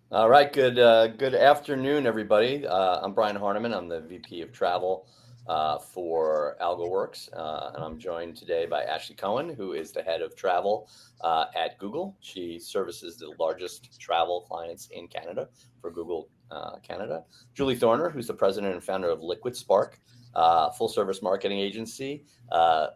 All right, good afternoon, everybody. I'm Brian Harniman. I'm the VP of Travel for Algoworks, and I'm joined today by Ashley Cohen, who is the head of travel at Google. She services the largest travel clients in Canada for Google Canada. Julie Thorner, who's the president and founder of Liquid Spark, full service marketing agency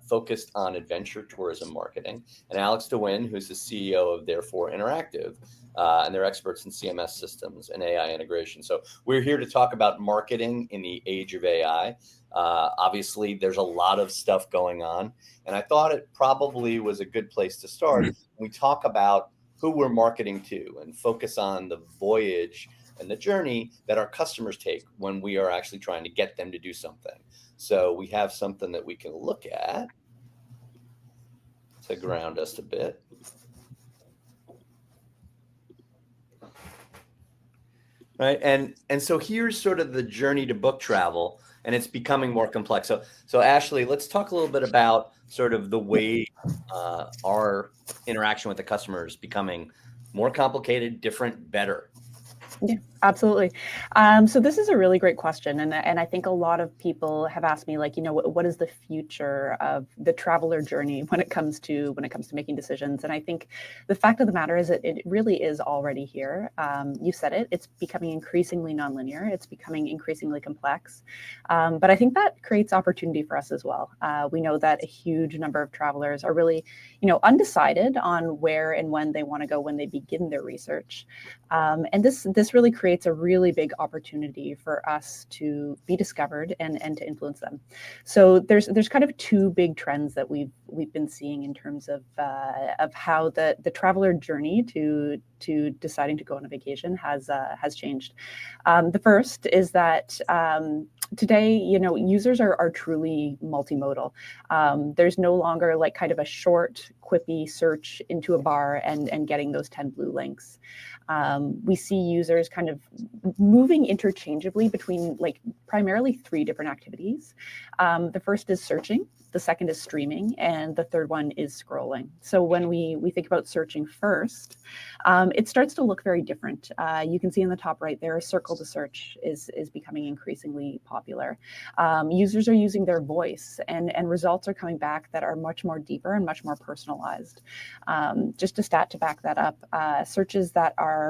focused on adventure tourism marketing, and Alex DeWinne, who's the CEO of Therefore Interactive, and they're experts in CMS systems and AI integration. So we're here to talk about marketing in the age of AI. Obviously, there's a lot of stuff going on, and I thought it probably was a good place to start. We talk about who we're marketing to and focus on the voyage and the journey that our customers take when we are actually trying to get them to do something. So we have something that we can look at to ground us a bit. Right. And so here's sort of the journey to book travel, and it's becoming more complex. So Ashley, let's talk a little bit about sort of the way our interaction with the customer is becoming more complicated, different, better. Yeah, absolutely. So this is a really great question, and I think a lot of people have asked me, like, what is the future of the traveler journey when it comes to making decisions? And I think the fact of the matter is that it really is already here. You said it; it's becoming increasingly nonlinear. It's becoming increasingly complex, but I think that creates opportunity for us as well. We know that a huge number of travelers are really, undecided on where and when they want to go when they begin their research, and this really creates a really big opportunity for us to be discovered and to influence them. So there's kind of two big trends that we've been seeing in terms of how the traveler journey to deciding to go on a vacation has changed. The first is that today, users are truly multimodal. There's no longer like kind of a short, quippy search into a bar and getting those 10 blue links. We see users kind of moving interchangeably between like primarily three different activities. The first is searching, the second is streaming, and the third one is scrolling. So when we think about searching first, it starts to look very different. You can see in the top right there, circle to search is becoming increasingly popular. Users are using their voice, and results are coming back that are much more deeper and much more personalized. Just a stat to back that up, searches that are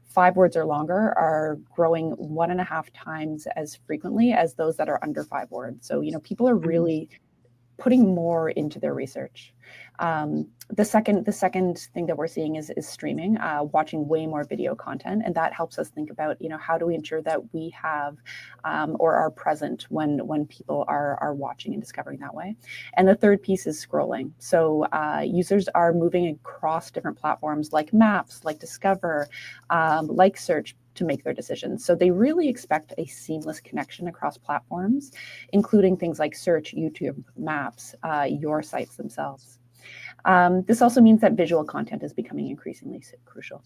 5 words or longer are growing 1.5 times as frequently as those that are under 5 words. So, people are really putting more into their research. The second thing that we're seeing is streaming, watching way more video content, and that helps us think about, how do we ensure that we have or are present when people are watching and discovering that way. And the third piece is scrolling. So users are moving across different platforms like Maps, like Discover, like Search, to make their decisions. So they really expect a seamless connection across platforms, including things like Search, YouTube, Maps, your sites themselves. This also means that visual content is becoming increasingly crucial.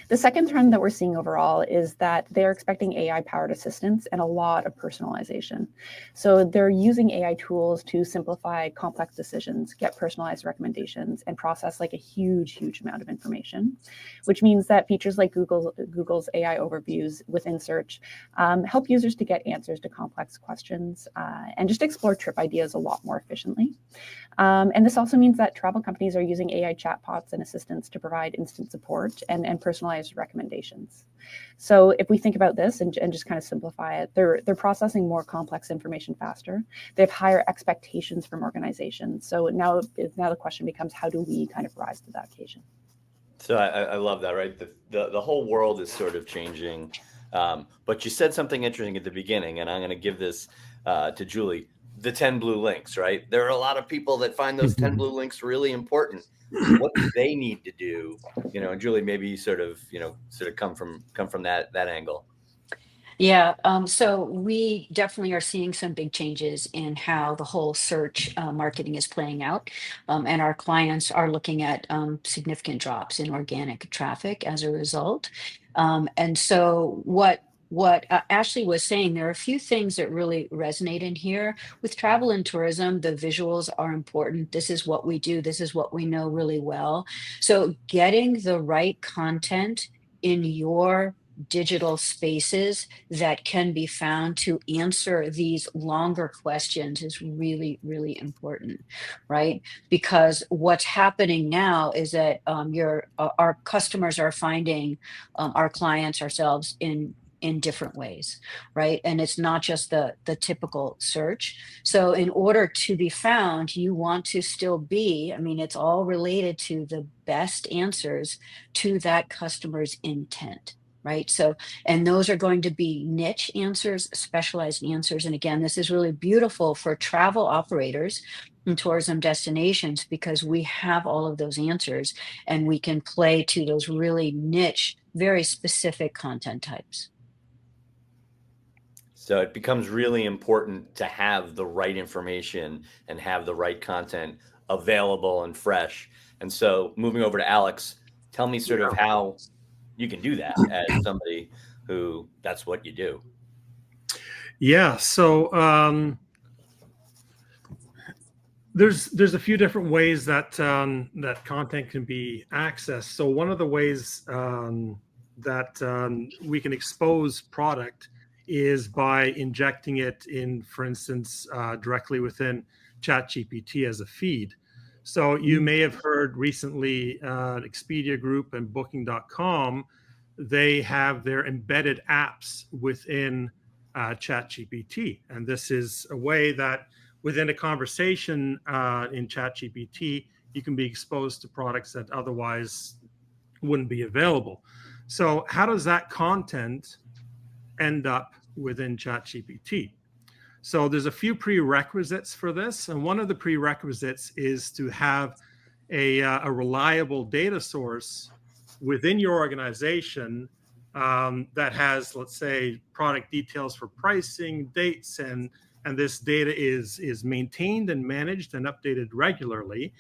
The second trend that we're seeing overall is that they're expecting AI-powered assistance and a lot of personalization. So they're using AI tools to simplify complex decisions, get personalized recommendations, and process like a huge amount of information, which means that features like Google's AI overviews within search help users to get answers to complex questions and just explore trip ideas a lot more efficiently. And this also means that travel companies are using AI chatbots and assistants to provide instant support and personalized recommendations. So if we think about this and just kind of simplify it, they're processing more complex information faster. They have higher expectations from organizations. So now the question becomes, how do we kind of rise to that occasion? So I love that, right? The whole world is sort of changing. But you said something interesting at the beginning, and I'm going to give this to Julie. The 10 blue links, right? There are a lot of people that find those 10 blue links really important. What do they need to do? And Julie, maybe you sort of come from that angle. Yeah, so we definitely are seeing some big changes in how the whole search marketing is playing out. And our clients are looking at significant drops in organic traffic as a result. And so what Ashley was saying, there are a few things that really resonate in here. With travel and tourism, the visuals are important. This is what we do. This is what we know really well. So getting the right content in your digital spaces that can be found to answer these longer questions is really, really important, right? Because what's happening now is that our customers are finding our clients, ourselves, in different ways, right? And it's not just the typical search. So in order to be found, you want to still be, I mean, it's all related to the best answers to that customer's intent, right? So, and those are going to be niche answers, specialized answers. And again, this is really beautiful for travel operators and tourism destinations because we have all of those answers and we can play to those really niche, very specific content types. So it becomes really important to have the right information and have the right content available and fresh. And so moving over to Alex, tell me sort of how you can do that as somebody who that's what you do. Yeah. So there's a few different ways that that content can be accessed. So one of the ways that we can expose product is by injecting it in, for instance, directly within ChatGPT as a feed. So you may have heard recently Expedia Group and Booking.com, they have their embedded apps within ChatGPT. And this is a way that within a conversation in ChatGPT, you can be exposed to products that otherwise wouldn't be available. So how does that content end up within ChatGPT? So there's a few prerequisites for this. And one of the prerequisites is to have a reliable data source within your organization that has, let's say, product details for pricing, dates, and this data is maintained and managed and updated regularly,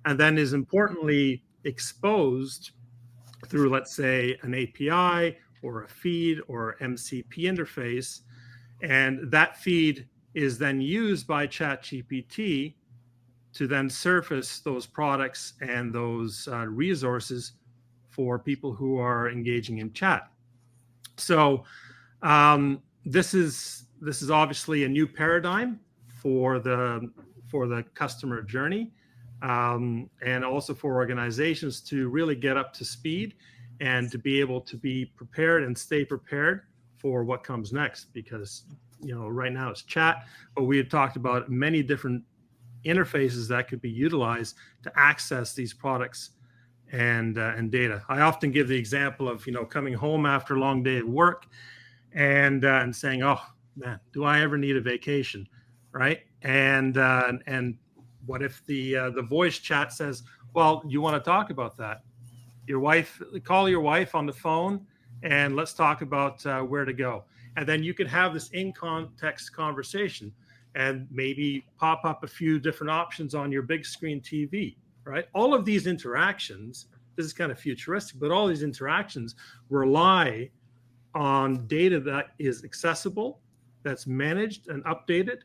and then is importantly exposed through, let's say, an API or a feed or MCP interface. And that feed is then used by ChatGPT to then surface those products and those resources for people who are engaging in chat. So this is obviously a new paradigm for the customer journey, and also for organizations to really get up to speed and to be able to be prepared and stay prepared for what comes next. Because right now it's chat, but we had talked about many different interfaces that could be utilized to access these products and data. I often give the example of coming home after a long day at work and saying, "Oh man, do I ever need a vacation?" Right? And what if the voice chat says, "Well, you want to talk about that? Call your wife on the phone and let's talk about where to go." And then you could have this in-context conversation and maybe pop up a few different options on your big screen TV, right? All of these interactions, this is kind of futuristic, but all these interactions rely on data that is accessible, that's managed and updated.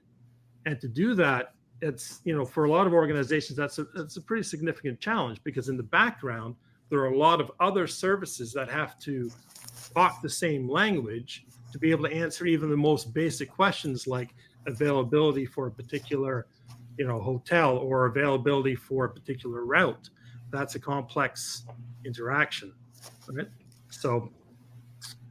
And to do that, it's, for a lot of organizations, that's a pretty significant challenge, because in the background, there are a lot of other services that have to talk the same language to be able to answer even the most basic questions like availability for a particular hotel or availability for a particular route. That's a complex interaction, right? So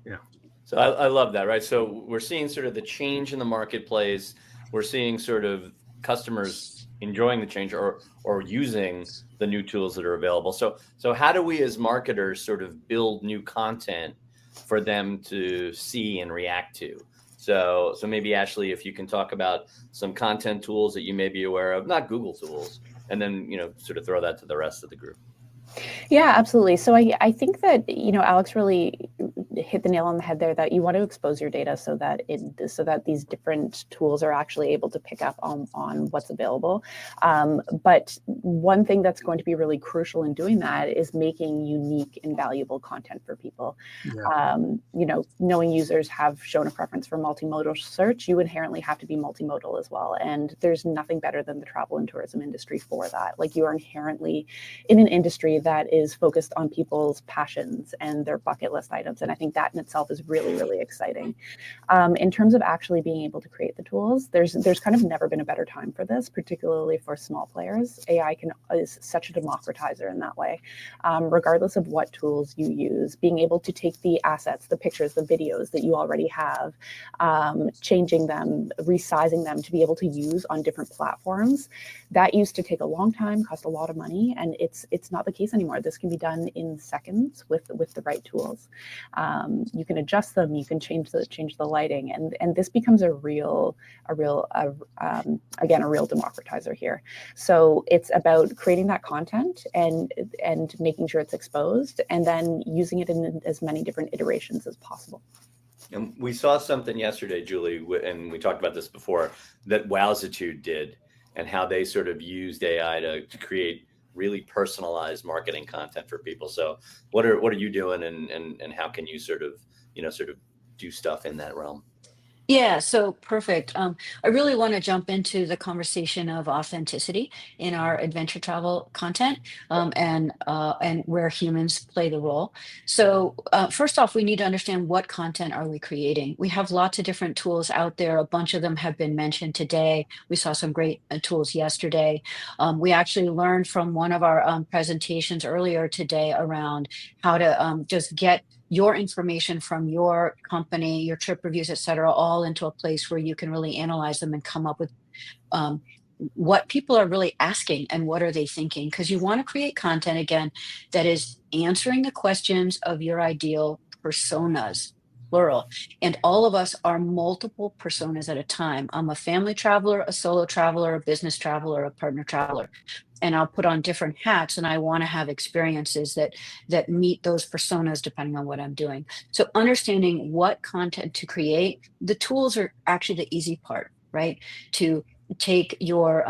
yeah. So I love that, right? So we're seeing sort of the change in the marketplace. We're seeing sort of customers enjoying the change or using the new tools that are available. So how do we as marketers sort of build new content for them to see and react to? So maybe Ashley, if you can talk about some content tools that you may be aware of, not Google tools, and then sort of throw that to the rest of the group. Yeah, absolutely. So I think that Alex really hit the nail on the head there, that you want to expose your data so that these different tools are actually able to pick up on what's available. But one thing that's going to be really crucial in doing that is making unique and valuable content for people. Yeah. Knowing users have shown a preference for multimodal search, you inherently have to be multimodal as well. And there's nothing better than the travel and tourism industry for that. Like, you are inherently in an industry that is focused on people's passions and their bucket list items. And I think that in itself is really, really exciting. In terms of actually being able to create the tools, there's kind of never been a better time for this, particularly for small players. AI is such a democratizer in that way. Regardless of what tools you use, being able to take the assets, the pictures, the videos that you already have, changing them, resizing them to be able to use on different platforms, that used to take a long time, cost a lot of money, and it's not the case anymore. This can be done in seconds with the right tools. You can adjust them, you can change the lighting, and this becomes a real democratizer here. So it's about creating that content and making sure it's exposed, and then using it in as many different iterations as possible. And we saw something yesterday, Julie, and we talked about this before, that Wowzitude did, and how they sort of used AI to create really personalized marketing content for people. So what are you doing, and how can you sort of do stuff in that realm? Yeah, so perfect. I really want to jump into the conversation of authenticity in our adventure travel content, and where humans play the role. So first off, we need to understand what content are we creating. We have lots of different tools out there. A bunch of them have been mentioned today. We saw some great tools yesterday. We actually learned from one of our presentations earlier today around how to just get your information from your company, your trip reviews, et cetera, all into a place where you can really analyze them and come up with what people are really asking and what are they thinking. Because you want to create content, again, that is answering the questions of your ideal personas, plural. And all of us are multiple personas at a time. I'm a family traveler, a solo traveler, a business traveler, a partner traveler. And I'll put on different hats, and I want to have experiences that meet those personas depending on what I'm doing. So understanding what content to create, the tools are actually the easy part, right? To take your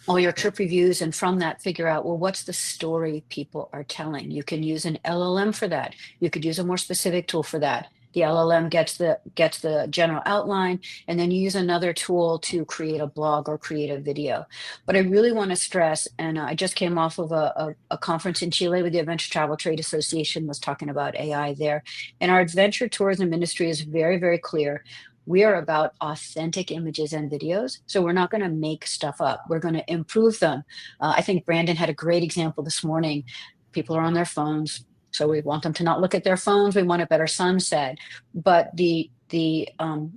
all your trip reviews, and from that figure out, well, what's the story people are telling? You can use an LLM for that. You could use a more specific tool for that. The LLM gets the general outline, and then you use another tool to create a blog or create a video. But I really want to stress, and I just came off of a conference in Chile with the Adventure Travel Trade Association, was talking about AI there. And our adventure tourism industry is very, very clear. We are about authentic images and videos. So we're not going to make stuff up. We're going to improve them. I think Brandon had a great example this morning. People are on their phones. So we want them to not look at their phones. We want a better sunset. But the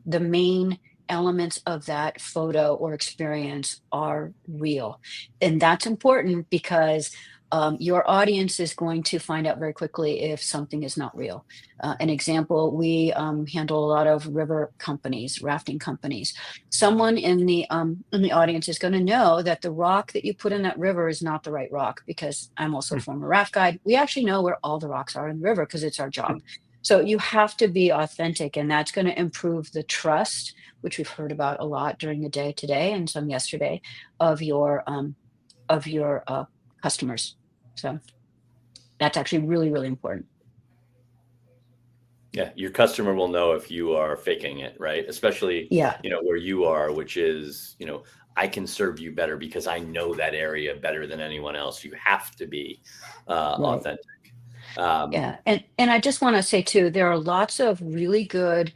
main elements of that photo or experience are real. And that's important because your audience is going to find out very quickly if something is not real. An example, we handle a lot of river companies, rafting companies. Someone in the audience is going to know that the rock that you put in that river is not the right rock, because I'm also a former raft guide. We actually know where all the rocks are in the river because it's our job. So you have to be authentic, and that's going to improve the trust, which we've heard about a lot during the day today and some yesterday, of your customers. So that's actually really, really important. Yeah, your customer will know if you are faking it, right? Especially, where you are, which is, I can serve you better because I know that area better than anyone else. You have to be authentic. Yeah, and I just want to say too, there are lots of really good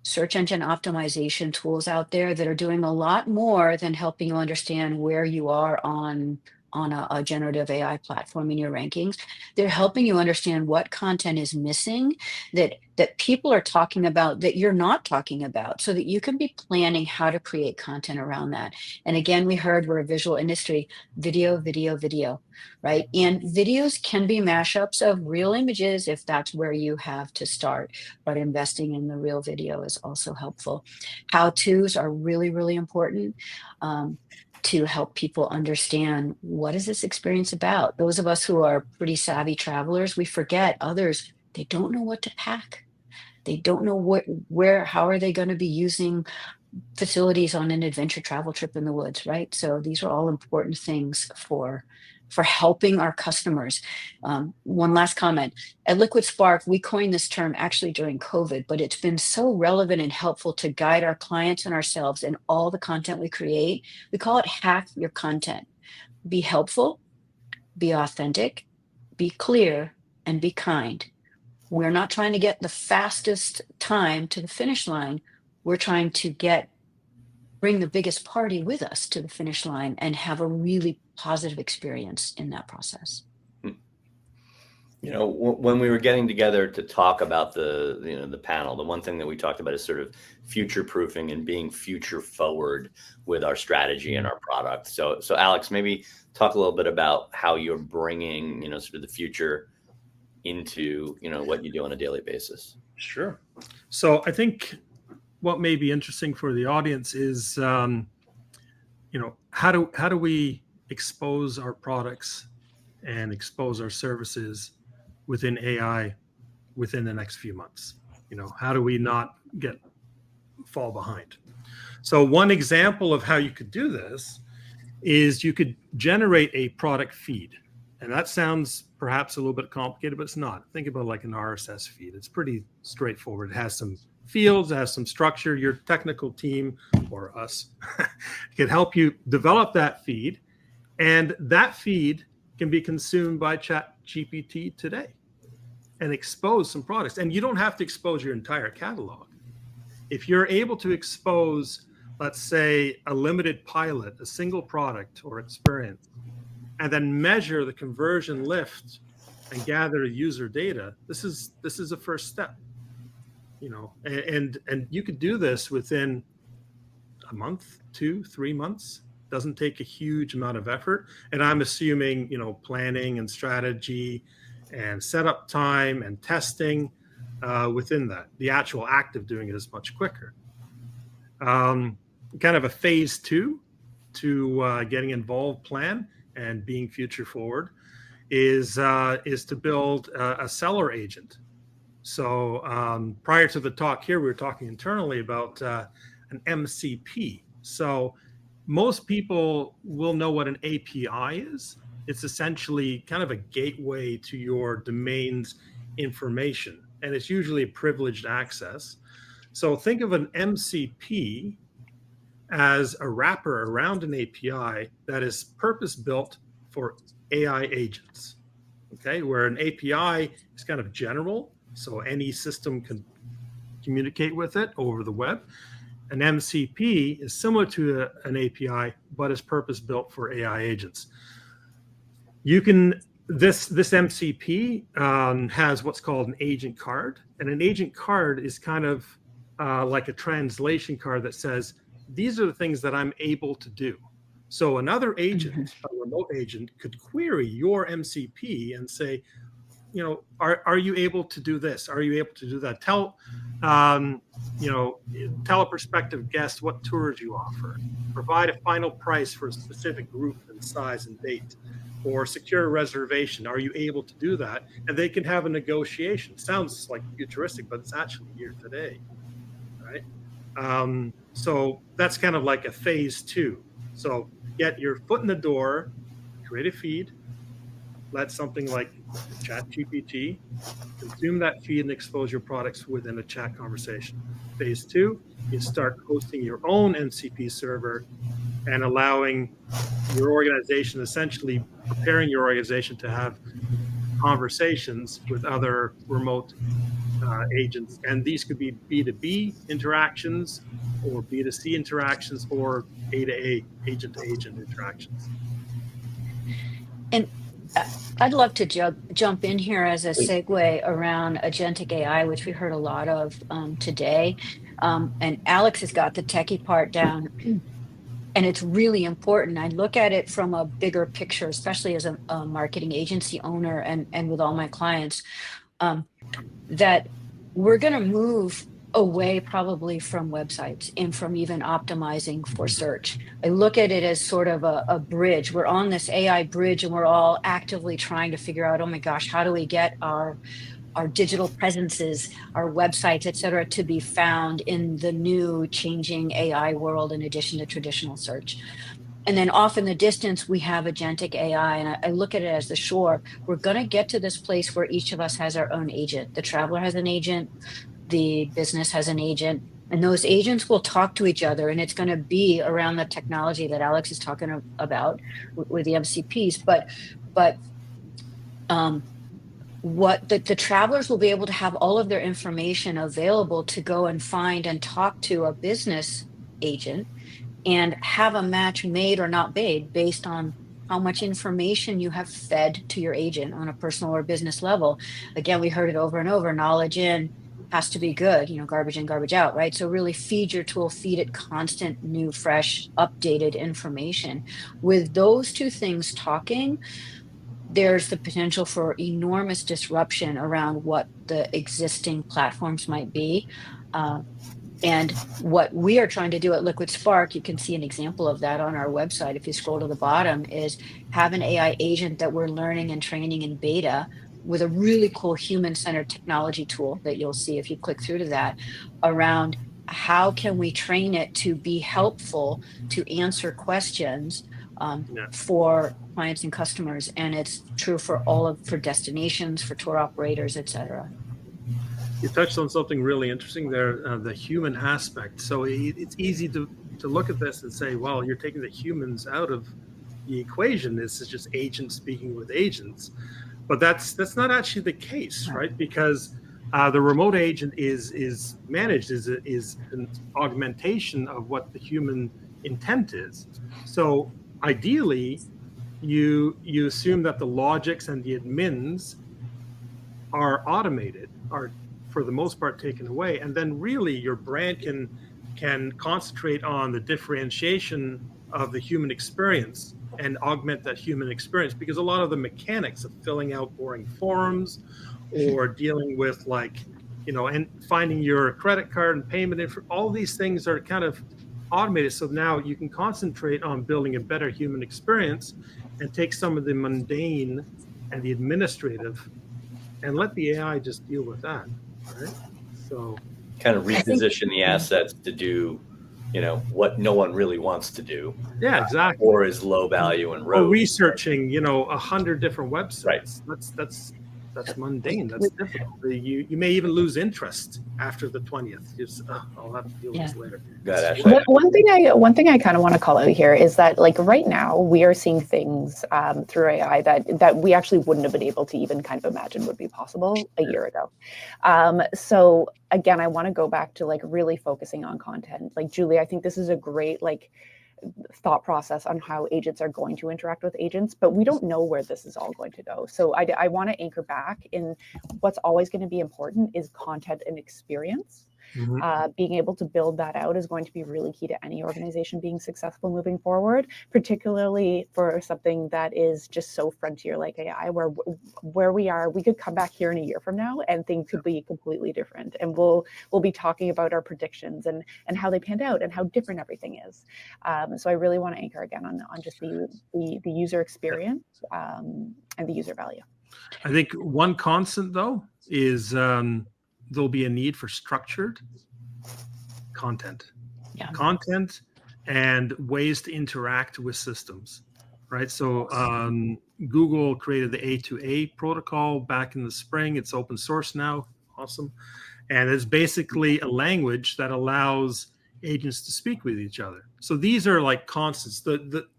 search engine optimization tools out there that are doing a lot more than helping you understand where you are on a generative AI platform in your rankings. They're helping you understand what content is missing that people are talking about that you're not talking about, so that you can be planning how to create content around that. And again, we heard we're a visual industry, video, right? And videos can be mashups of real images if that's where you have to start, but investing in the real video is also helpful. How-tos are really, really important. To help people understand, what is this experience about? Those of us who are pretty savvy travelers, we forget others, They don't know what to pack. They don't know how are they going to be using facilities on an adventure travel trip in the woods, right? So these are all important things for helping our customers. One last comment. At Liquid Spark, we coined this term actually during COVID, but it's been so relevant and helpful to guide our clients and ourselves in all the content we create. We call it hack your content. Be helpful, be authentic, be clear, and be kind. We're not trying to get the fastest time to the finish line. We're trying to bring the biggest party with us to the finish line and have a really positive experience in that process. You know, when we were getting together to talk about the panel, the one thing that we talked about is sort of future proofing and being future forward with our strategy and our product. So Alex, maybe talk a little bit about how you're bringing, sort of the future into, what you do on a daily basis. Sure. So I think what may be interesting for the audience is, how do we expose our products and expose our services within AI within the next few months? How do we not fall behind? So one example of how you could do this is you could generate a product feed. And that sounds perhaps a little bit complicated, but it's not. Think about like an RSS feed. It's pretty straightforward. It has some fields, it has some structure. Your technical team or us can help you develop that feed. And that feed can be consumed by ChatGPT today and expose some products. And you don't have to expose your entire catalog. If you're able to expose, let's say, a limited pilot, a single product or experience, and then measure the conversion lift and gather user data, this is a first step. And you could do this within a month, 2-3 months. Doesn't take a huge amount of effort. And I'm assuming, planning and strategy and setup time and testing within that. The actual act of doing it is much quicker. Kind of a phase 2 to getting involved plan and being future forward is to build a seller agent. So prior to the talk here, we were talking internally about an MCP. So most people will know what an API is. It's essentially kind of a gateway to your domain's information, and it's usually privileged access. So think of an MCP as a wrapper around an API that is purpose-built for AI agents, okay? Where an API is kind of general, so any system can communicate with it over the web. An MCP is similar to an API, but is purpose-built for AI agents. This MCP has what's called an agent card, and an agent card is kind of like a translation card that says, these are the things that I'm able to do. So another agent, a remote agent, could query your MCP and say, are you able to do this? Are you able to do that? Tell a prospective guest what tours you offer. Provide a final price for a specific group and size and date, or secure a reservation. Are you able to do that? And they can have a negotiation. Sounds like futuristic, but it's actually here today, right? So that's kind of like a phase 2. So get your foot in the door, create a feed, let something like ChatGPT consume that feed and expose your products within a chat conversation. Phase 2, you start hosting your own MCP server and allowing your organization, essentially preparing your organization to have conversations with other remote agents. And these could be B2B interactions or B2C interactions or A-to-A, agent-to-agent interactions. And I'd love to jump in here as a segue around agentic AI, which we heard a lot of today. And Alex has got the techie part down. And it's really important. I look at it from a bigger picture, especially as a marketing agency owner and with all my clients, that we're going to move away probably from websites and from even optimizing for search. I look at it as sort of a bridge. We're on this AI bridge and we're all actively trying to figure out, oh my gosh, how do we get our our digital presences, our websites, et cetera, to be found in the new changing AI world in addition to traditional search. And then off in the distance, we have agentic AI, and I look at it as the shore. We're going to get to this place where each of us has our own agent. The traveler has an agent, the business has an agent, and those agents will talk to each other, and it's going to be around the technology that Alex is talking about with the MCPs. But what the travelers will be able to have all of their information available to go and find and talk to a business agent and have a match made or not made based on how much information you have fed to your agent on a personal or business level. Again, we heard it over and over, knowledge in has to be good, garbage in, garbage out, right? So really feed your tool, feed it constant, new, fresh, updated information. With those two things talking, there's the potential for enormous disruption around what the existing platforms might be. And what we are trying to do at Liquid Spark, you can see an example of that on our website. If you scroll to the bottom, is have an AI agent that we're learning and training in beta with a really cool human-centered technology tool that you'll see if you click through to that, around how can we train it to be helpful to answer questions for clients and customers. And it's true for for destinations, for tour operators, et cetera. You touched on something really interesting there, the human aspect. So it's easy to look at this and say, well, you're taking the humans out of the equation. This is just agents speaking with agents. But that's not actually the case, right? Because the remote agent is managed, is an augmentation of what the human intent is. So ideally, you assume that the logics and the admins are automated, are for the most part taken away, and then really your brand can concentrate on the differentiation of the human experience and augment that human experience, because a lot of the mechanics of filling out boring forms or dealing with and finding your credit card and payment all these things are kind of automated. So now you can concentrate on building a better human experience and take some of the mundane and the administrative and let the AI just deal with that, right? So kind of reposition the assets to do what no one really wants to do. Yeah, exactly. Or is low value and rogue. Or researching 100 different websites. Right. That's mundane. That's difficult. You may even lose interest after the 20th. I'll have to deal with this later. One thing I kind of want to call out here is that right now we are seeing things through AI that we actually wouldn't have been able to even kind of imagine would be possible a year ago. So again, I want to go back to really focusing on content. Julie, I think this is a great thought process on how agents are going to interact with agents, but we don't know where this is all going to go. So I want to anchor back in what's always going to be important is content and experience. Mm-hmm. Being able to build that out is going to be really key to any organization being successful moving forward, particularly for something that is just so frontier like AI, where we are, we could come back here in a year from now and things could be completely different. And we'll be talking about our predictions and how they panned out and how different everything is. So I really want to anchor again on just the user experience and the user value. I think one constant though is there'll be a need for structured content, content and ways to interact with systems, right? So Google created the A2A protocol back in the spring. It's open source now. Awesome. And it's basically a language that allows agents to speak with each other. So these are constants.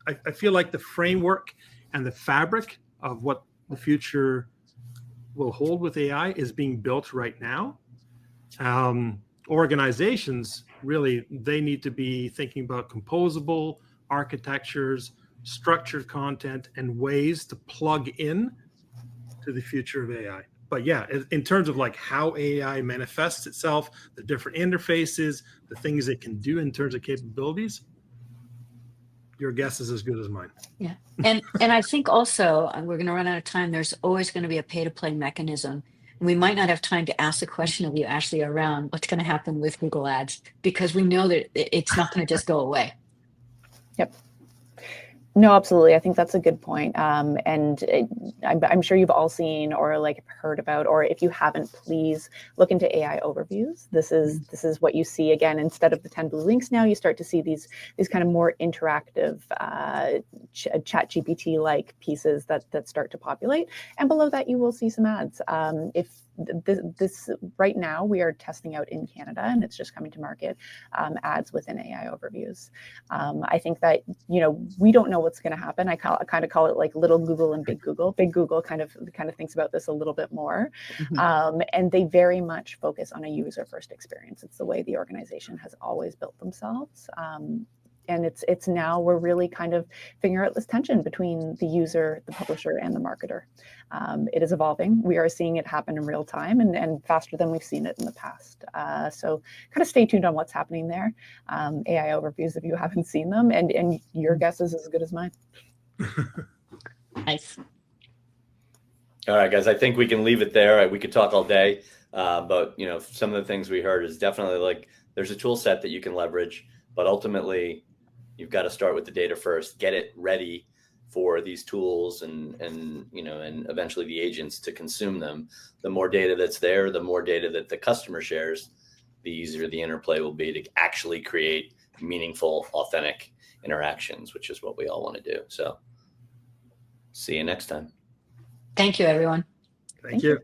I feel like the framework and the fabric of what the future will hold with AI is being built right now. Organizations really, they need to be thinking about composable architectures, structured content, and ways to plug in to the future of AI. But yeah, in terms of how AI manifests itself, the different interfaces, the things it can do in terms of capabilities, your guess is as good as mine. Yeah. And I think also, we're going to run out of time, there's always going to be a pay-to-play mechanism. We might not have time to ask the question of you, Ashley, around what's going to happen with Google Ads, because we know that it's not going to just go away. Yep. No, absolutely. I think that's a good point. I'm sure you've all seen or like heard about, or if you haven't, please look into AI overviews. This is what you see again. Instead of the 10 blue links, now you start to see these kind of more interactive chat GPT like pieces that start to populate. And below that, you will see some ads. If this right now we are testing out in Canada, and it's just coming to market, ads within AI overviews. I think that, we don't know what's going to happen. I kind of call it like little Google and big Google. Big Google kind of thinks about this a little bit more, and they very much focus on a user first experience. It's the way the organization has always built themselves. And it's now we're really kind of figuring out this tension between the user, the publisher, and the marketer. It is evolving. We are seeing it happen in real time and faster than we've seen it in the past. So kind of stay tuned on what's happening there. AI overviews if you haven't seen them, and your guess is as good as mine. Nice. All right, guys, I think we can leave it there. We could talk all day, but some of the things we heard is definitely like there's a tool set that you can leverage, but ultimately you've got to start with the data first, get it ready for these tools and eventually the agents to consume them. The more data that's there, the more data that the customer shares, the easier the interplay will be to actually create meaningful, authentic interactions, which is what we all want to do. So see you next time. Thank you, everyone. Thank you.